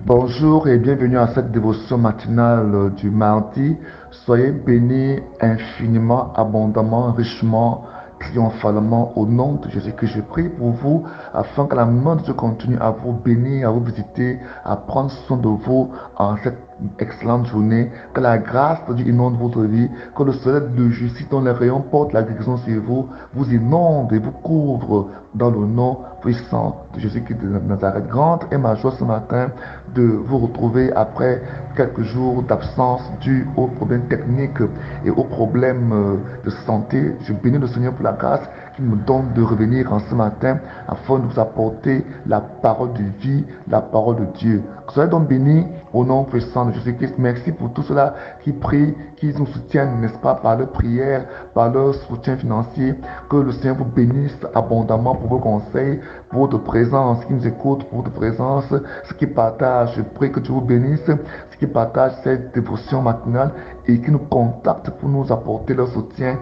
Bonjour et bienvenue à cette dévotion matinale du mardi. Soyez bénis infiniment, abondamment, richement, triomphalement au nom de Jésus que je prie pour vous afin que la main de Dieu continue à vous bénir, à vous visiter, à prendre soin de vous en cette excellente journée. Que la grâce de Dieu inonde votre vie, que le soleil de justice dont les rayons portent la guérison sur vous, vous inonde et vous couvre dans le nom puissant de Jésus-Christ de Nazareth. Grande est ma joie ce matin de vous retrouver après quelques jours d'absence dû aux problèmes techniques et aux problèmes de santé. Je bénis le Seigneur pour la grâce qu'il me donne de revenir en ce matin afin de vous apporter la parole de vie, la parole de Dieu. Soyez donc bénis au nom puissant de Jésus-Christ. Merci pour tous ceux-là qui prient, qui nous soutiennent, n'est-ce pas, par leur prière, par leur soutien financier. Que le Seigneur vous bénisse abondamment pour vos conseils, pour votre présence, qui nous écoute, pour votre présence, ceux qui partagent. Je prie que Dieu vous bénisse, ceux qui partagent cette dévotion matinale et qui nous contactent pour nous apporter leur soutien.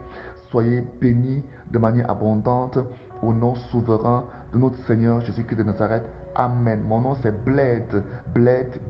Soyez bénis de manière abondante au nom souverain de notre Seigneur Jésus-Christ de Nazareth. Amen. Mon nom c'est Bled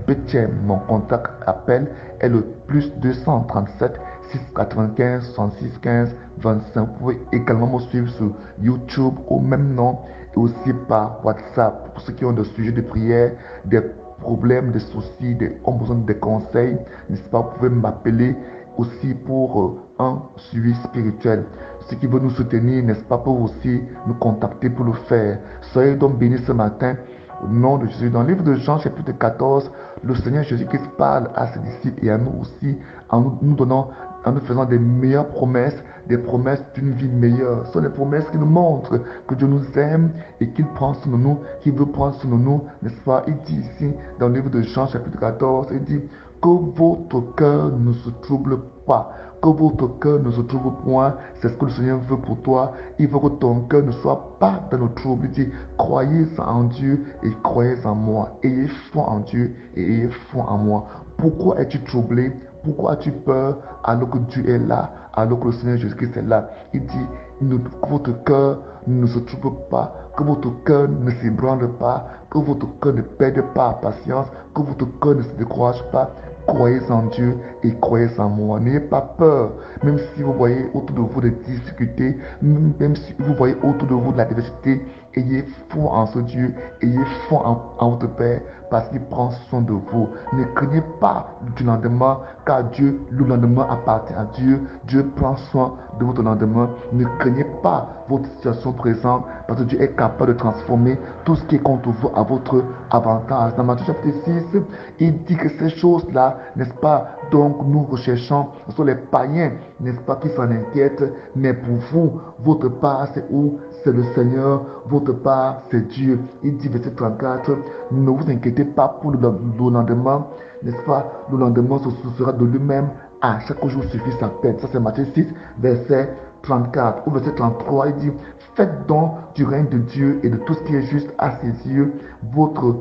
Betchem. Mon contact appel est le plus 237 695 66 15 25. Vous pouvez également me suivre sur YouTube au même nom et aussi par WhatsApp. Pour ceux qui ont des sujets de prière, des problèmes, des soucis, ont besoin de conseils, n'est-ce pas, vous pouvez m'appeler aussi pour un suivi spirituel. Ceux qui veulent nous soutenir, n'est-ce pas, peuvent aussi nous contacter pour le faire. Soyez donc bénis ce matin au nom de Jésus. Dans le livre de Jean, chapitre 14, le Seigneur Jésus-Christ parle à ses disciples et à nous aussi en nous donnant, en nous faisant des meilleures promesses, des promesses d'une vie meilleure. Ce sont des promesses qui nous montrent que Dieu nous aime et qu'il prend soin de nous, qu'il veut prendre soin de nous, n'est-ce pas? Il dit ici, dans le livre de Jean, chapitre 14, il dit que votre cœur ne se trouble pas, que votre cœur ne se trouble point. C'est ce que le Seigneur veut pour toi. Il veut que ton cœur ne soit pas dans le trouble. Il dit, croyez en Dieu et croyez en moi. Ayez foi en Dieu et ayez foi en moi. Pourquoi es-tu troublé? Pourquoi as-tu peur alors que Dieu est là, alors que le Seigneur Jésus-Christ est là? Il dit, que votre cœur ne se trouble pas, que votre cœur ne s'ébranle pas, que votre cœur ne perde pas patience, que votre cœur ne se décourage pas. Croyez en Dieu et croyez en moi. N'ayez pas peur, même si vous voyez autour de vous des difficultés, même si vous voyez autour de vous de la diversité. Ayez foi en ce Dieu, ayez foi en votre Père, parce qu'il prend soin de vous. Ne craignez pas du lendemain, car Dieu, le lendemain appartient à Dieu. Dieu prend soin de votre lendemain. Ne craignez pas votre situation présente, parce que Dieu est capable de transformer tout ce qui est contre vous à votre avantage. Dans Matthieu chapitre 6, il dit que ces choses-là, n'est-ce pas, donc nous recherchons, ce sont les païens, n'est-ce pas, qui s'en inquiètent, mais pour vous, votre part, c'est où? C'est le Seigneur, votre part, c'est Dieu. Il dit, verset 34, ne vous inquiétez pas pour le lendemain, n'est-ce pas? Le lendemain se souciera de lui-même. À chaque jour suffit sa peine. Ça, c'est Matthieu 6, verset 34. Ou verset 33, il dit, faites donc du règne de Dieu et de tout ce qui est juste à ses yeux votre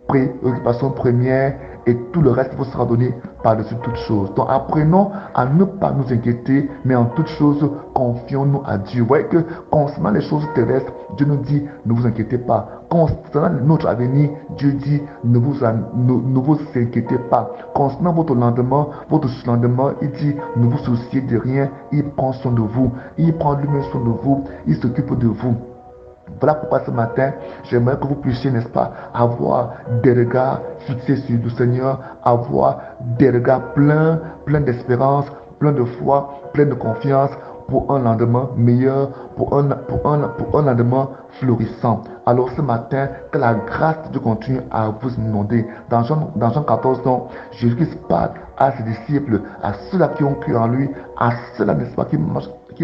préoccupation première et tout le reste vous sera donné par-dessus toutes choses. Donc apprenons à ne pas nous inquiéter, mais en toutes choses, confions-nous à Dieu. Vous voyez que concernant les choses terrestres, Dieu nous dit, ne vous inquiétez pas. Concernant notre avenir, Dieu dit, ne vous inquiétez pas. Concernant votre lendemain, votre lendemain, il dit, ne vous souciez de rien. Il prend soin de vous. Il prend lui-même soin de vous. Il s'occupe de vous. Voilà pourquoi ce matin, j'aimerais que vous puissiez, n'est-ce pas, avoir des regards fixés sur le Seigneur, avoir des regards pleins d'espérance, pleins de foi, pleins de confiance pour un lendemain meilleur, pour un lendemain florissant. Alors ce matin, que la grâce de Dieu continue à vous inonder. Dans Jean 14, donc, Jésus parle à ses disciples, à ceux-là qui ont cru en lui, à ceux-là, n'est-ce pas, qui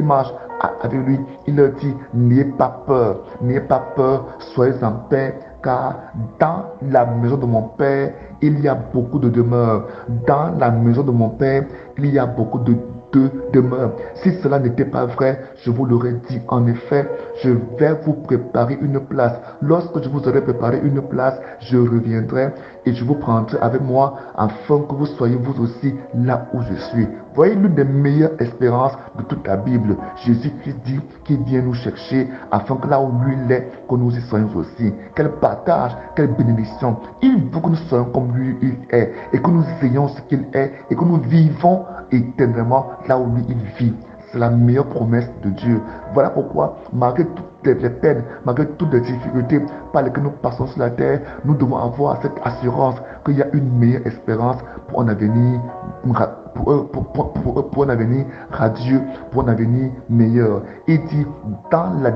marchent avec lui. Il leur dit, n'ayez pas peur, soyez en paix, car dans la maison de mon Père, il y a beaucoup de demeures. Dans la maison de mon Père, il y a beaucoup demeure. Si cela n'était pas vrai, je vous l'aurais dit. En effet, je vais vous préparer une place. Lorsque je vous aurai préparé une place, je reviendrai et je vous prendrai avec moi afin que vous soyez vous aussi là où je suis. Voyez l'une des meilleures espérances de toute la Bible. Jésus-Christ dit qu'il vient nous chercher afin que là où lui il est, que nous y soyons aussi. Quel partage, quelle bénédiction. Il veut que nous soyons comme lui il est et que nous ayons ce qu'il est et que nous vivons éternellement là où lui il vit. C'est la meilleure promesse de Dieu. Voilà pourquoi, malgré toutes les peines, malgré toutes les difficultés par lesquelles nous passons sur la terre, nous devons avoir cette assurance qu'il y a une meilleure espérance pour un avenir, pour un avenir radieux, pour un avenir meilleur. Il dit, dans la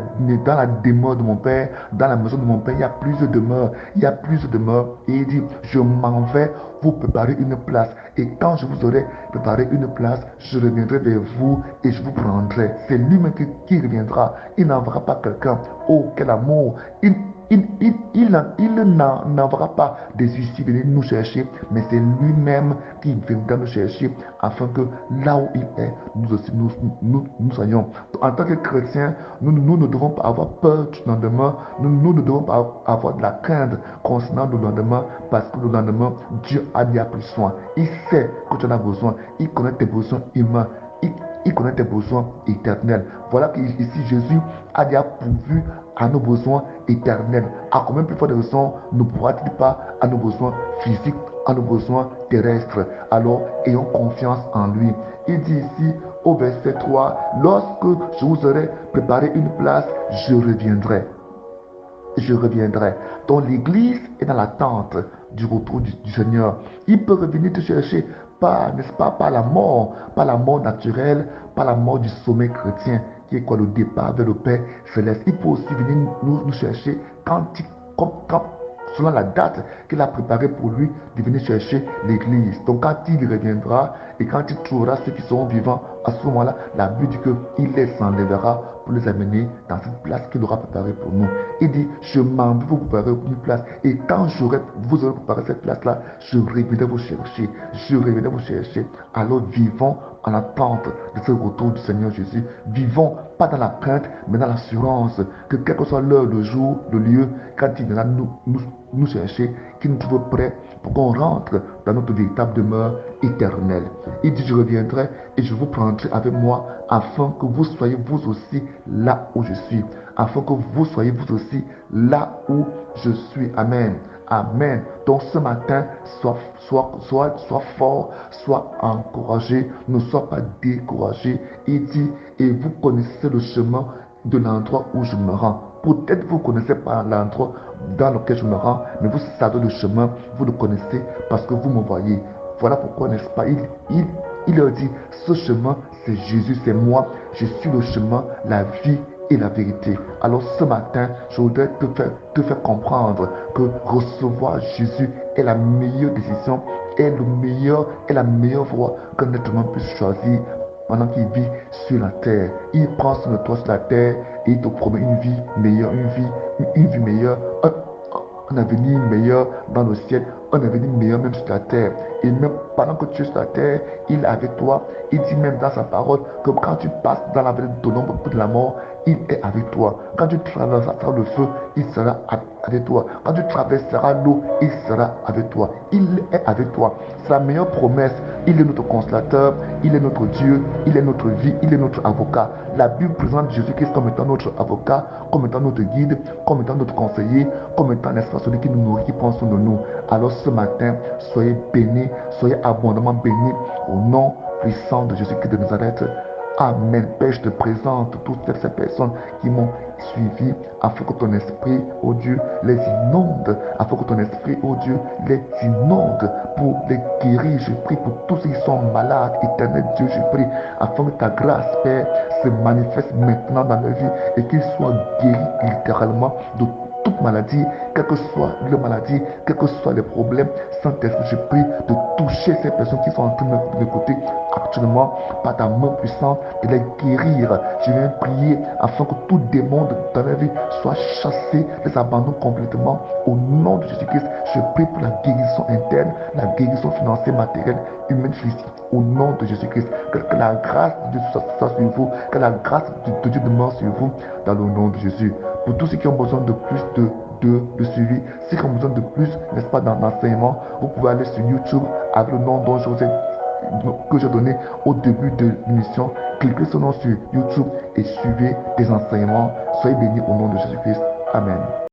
demeure de mon Père, dans la maison de mon Père, il y a plus de demeures, il y a plus de demeures. Et il dit, je m'en vais vous préparer une place. Et quand je vous aurai préparé une place, je reviendrai vers vous et je vous prendrai. C'est lui-même qui reviendra. Il n'enverra pas quelqu'un. Oh, quel amour! Il n'enverra pas des huissiers venir nous chercher, mais c'est lui-même qui viendra nous chercher afin que là où il est, nous aussi nous soyons. En tant que chrétiens, nous ne devons pas avoir peur du lendemain, nous ne devons pas avoir de la crainte concernant le lendemain, parce que le lendemain, Dieu a déjà pris soin. Il sait que tu en as besoin, il connaît tes besoins humains. Il connaît tes besoins éternels. Voilà qu'ici Jésus a déjà pourvu à nos besoins éternels. À combien plus fort de raisons ne pourra-t-il pas à nos besoins physiques, à nos besoins terrestres? Alors, ayons confiance en lui. Il dit ici au verset 3, lorsque je vous aurai préparé une place, je reviendrai. Je reviendrai. Donc l'église est dans l'attente du retour du Seigneur. Il peut revenir te chercher n'est-ce pas, pas la mort naturelle, pas la mort du sommet chrétien, qui est quoi le départ vers le Père céleste. Il peut aussi venir nous chercher selon la date qu'il a préparée pour lui de venir chercher l'église. Donc quand il reviendra et quand il trouvera ceux qui seront vivants, à ce moment-là, la Bible dit qu'il les enlèvera pour les amener dans cette place qu'il aura préparée pour nous. Il dit, je m'en vais vous préparer une place. Et quand vous aurez préparé cette place-là, je reviendrai vous chercher. Je reviendrai vous chercher. Alors vivons en attente de ce retour du Seigneur Jésus. Vivons pas dans la crainte, mais dans l'assurance que quel que soit l'heure, le jour, le lieu, quand il viendra nous chercher, qu'il nous trouve prêts pour qu'on rentre dans notre véritable demeure éternelle. Il dit, je reviendrai et je vous prendrai avec moi afin que vous soyez vous aussi là où je suis. Afin que vous soyez vous aussi là où je suis. Amen. Amen. Donc ce matin, sois fort, sois encouragé, ne sois pas découragé. Il dit, et vous connaissez le chemin de l'endroit où je me rends. Peut-être vous ne connaissez pas l'endroit dans lequel je me rends, mais vous savez le chemin, vous le connaissez parce que vous me voyez. Voilà pourquoi, n'est-ce pas, il leur dit, ce chemin, c'est Jésus, c'est moi, je suis le chemin, la vie et la vérité. Alors ce matin, je voudrais te faire comprendre que recevoir Jésus est la meilleure décision, est la meilleure voie qu'un être humain puisse choisir pendant qu'il vit sur la terre. Il prend soin de toi sur la terre et il te promet une vie meilleure, une vie meilleure, un avenir meilleur dans le ciel, un avenir meilleur même sur la terre. Et même pendant que tu es sur la terre, il est avec toi. Il dit même dans sa parole que quand tu passes dans la vallée de l'ombre de la mort, il est avec toi. Quand tu traverseras le feu, il sera avec toi. Quand tu traverseras l'eau, il sera avec toi. Il est avec toi. C'est la meilleure promesse. Il est notre consolateur, il est notre Dieu, il est notre vie, il est notre avocat. La Bible présente Jésus-Christ comme étant notre avocat, comme étant notre guide, comme étant notre conseiller, comme étant, n'est-ce pas, celui qui nous nourrit, qui prend soin de nous. Alors ce matin, soyez bénis, soyez abondamment bénis au nom puissant de Jésus-Christ de Nazareth. Amen. Père, je te présente toutes ces personnes qui m'ont suivi afin que ton esprit, oh Dieu, les inonde, afin que ton esprit, oh Dieu, les inonde pour les guérir. Je prie pour tous ceux qui sont malades, éternel Dieu, je prie afin que ta grâce, Père, se manifeste maintenant dans leur vie et qu'ils soient guéris littéralement de toute maladie, quelle que soit leur maladie, quels que soient les problèmes. Saint-Esprit, je prie de toucher ces personnes qui sont en train de m'écouter actuellement par ta main puissante et les guérir. Je viens prier afin que tout démon dans la vie soit chassé, les abandonne complètement. Au nom de Jésus-Christ, je prie pour la guérison interne, la guérison financière, matérielle, humaine, physique. Au nom de Jésus-Christ, que la grâce de Dieu soit sur vous, que la grâce de Dieu demeure sur vous, dans le nom de Jésus. Pour tous ceux qui ont besoin de plus de suivi, ceux qui ont besoin de plus, n'est-ce pas, d'enseignement, vous pouvez aller sur YouTube avec le nom dont que j'ai donné au début de l'émission. Cliquez sur le nom sur YouTube et suivez des enseignements. Soyez bénis au nom de Jésus-Christ. Amen.